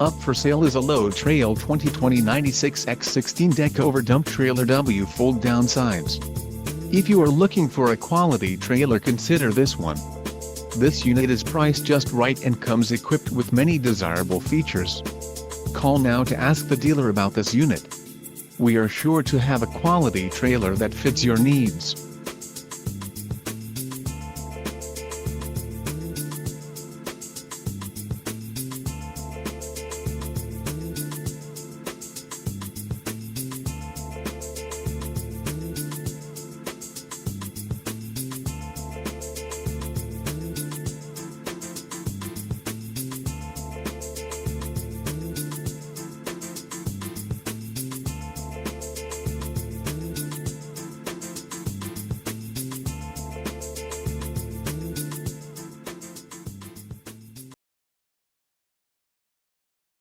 Up for sale is a load trail 2020 96X16 Deckover dump trailer W fold down sides. If you are looking for a quality trailer, consider this one. This unit is priced just right and comes equipped with many desirable features. Call now to ask the dealer about this unit. We are sure to have a quality trailer that fits your needs.